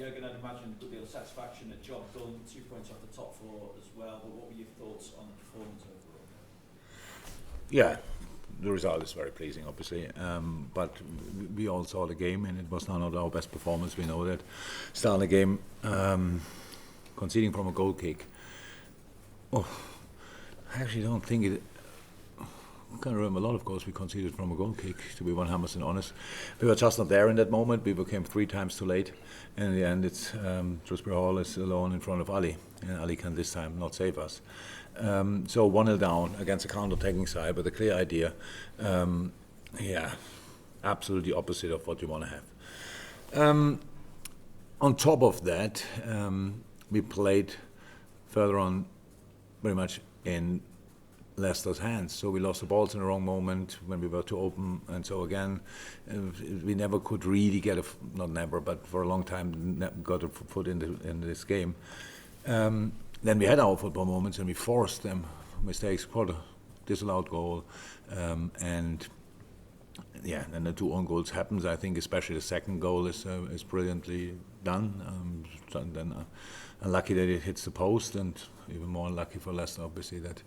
Jurgen, I'd imagine a good deal of satisfaction, a job done, 2 points off the top four as well, but what were your thoughts on the performance overall? Yeah, the result is very pleasing, obviously, but we all saw the game and it was not our best performance, we know that. Starting the game, conceding from a goal kick. Oh, I actually don't think it. I can't remember a lot of goals we conceded from a goal kick, to be 100% honest. We were just not there in that moment. We became 3 times too late. And in the end, it's Shrewsbury Hall is alone in front of Ali. And Ali can this time not save us. So 1-0 down against a counter-attacking side with a clear idea. Absolutely opposite of what you want to have. On top of that, we played further on very much in Leicester's hands, so we lost the balls in the wrong moment when we were too open, and so again we never could really get not never, but for a long time got a foot in this game. Then we had our football moments and we forced them mistakes, caught a disallowed goal, and then the 2 own goals happens. I think especially the second goal is brilliantly done. Then unlucky that it hits the post, and even more unlucky for Leicester, obviously, that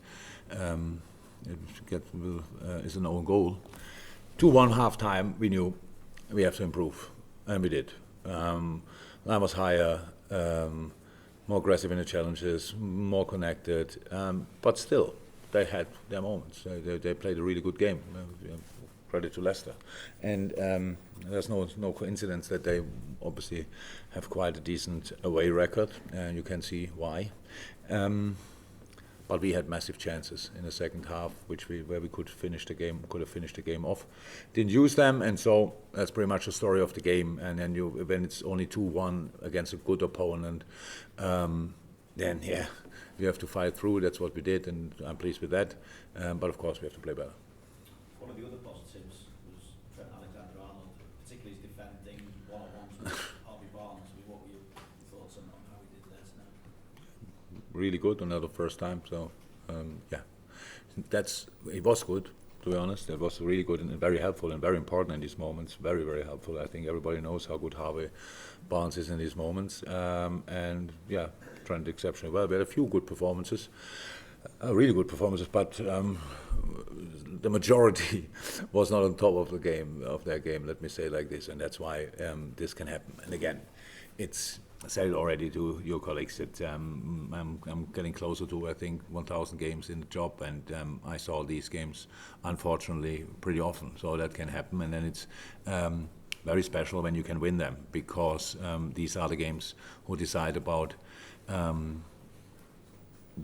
is an own goal. 2-1 half time, we knew we have to improve, and we did. Line was higher, more aggressive in the challenges, more connected, but still, they had their moments. They played a really good game. Credit to Leicester, and there's no coincidence that they obviously have quite a decent away record, and you can see why. But we had massive chances in the second half, where we could have finished the game off. Didn't use them, and so that's pretty much the story of the game. And then when it's only 2-1 against a good opponent, then you have to fight through. That's what we did, and I'm pleased with that. But of course, we have to play better. One of the other positives was Trent Alexander-Arnold, particularly his defending, one-on-ones with Harvey Barnes. What were your thoughts on how he did there tonight? Really good, another first time. So, it was good, to be honest. It was really good and very helpful and very important in these moments. Very, very helpful. I think everybody knows how good Harvey Barnes is in these moments. Trent exceptionally well. We had a few good performances. Really good performances, but the majority was not on top of their game. Let me say it like this, and that's why this can happen. And again, I said it already to your colleagues that I'm getting closer to, I think, 1,000 games in the job, and I saw these games, unfortunately, pretty often. So that can happen, and then it's very special when you can win them, because these are the games who decide about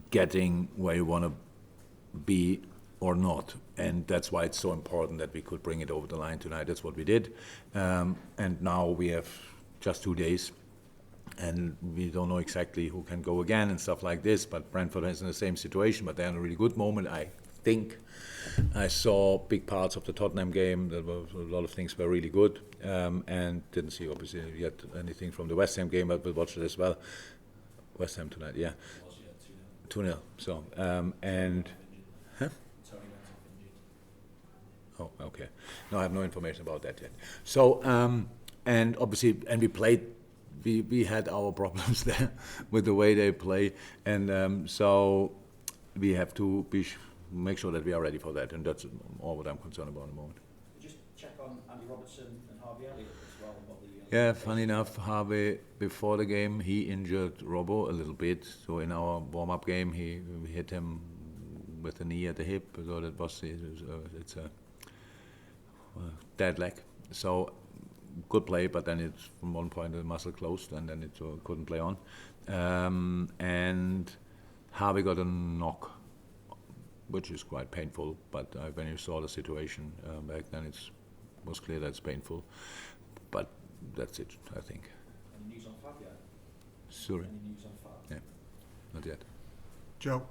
getting where you want to be or not, and that's why it's so important that we could bring it over the line tonight. That's what we did, and now we have just 2 days, and we don't know exactly who can go again and stuff like this, but Brentford is in the same situation, but they're in a really good moment. I think I saw big parts of the Tottenham game. There were a lot of things were really good, and didn't see obviously yet anything from the West Ham game, but we'll watch it as well. West Ham tonight, yeah. 2-0. So, and... Huh? Oh, okay. No, I have no information about that yet. So, and obviously, and we had our problems there with the way they play, and so we have to make sure that we are ready for that, and that's all what I'm concerned about at the moment. Just check on Andy Robertson and Harvey Elliott as well. Yeah, funny enough, Harvey, before the game, he injured Robbo a little bit. So in our warm-up game, we hit him with the knee at the hip. So that was it's a dead leg. So good play, but then it's from one point the muscle closed, and then it couldn't play on. And Harvey got a knock, which is quite painful. But when you saw the situation back then, it was clear that it's painful. But that's it, I think. Any news on Fab yet? Sorry? Any news on Fab? Yeah, not yet. Joe?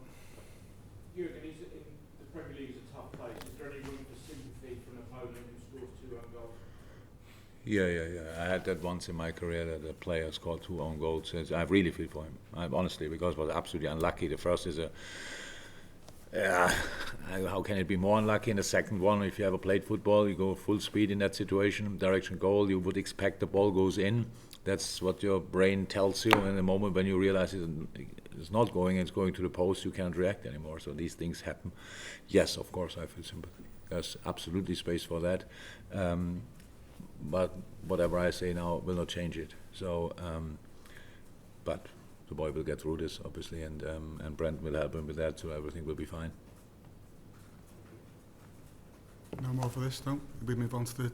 Jurgen, is it in the Premier League is a tough place. Is there any room for sympathy from an opponent who scores 2 own goals? Yeah. I had that once in my career that a player scored 2 own goals. I really feel for him, honestly, because it was absolutely unlucky. The first is how can it be more unlucky? In the second one, if you ever played football, you go full speed in that situation, direction goal, you would expect the ball goes in, that's what your brain tells you. In the moment when you realize it's not going, it's going to the post, you can't react anymore. So these things happen. Yes, of course, I feel sympathy. There's absolutely space for that. But whatever I say now will not change it. So, but the boy will get through this, obviously, and Brent will help him with that, so everything will be fine. No more for this, no? We move on to the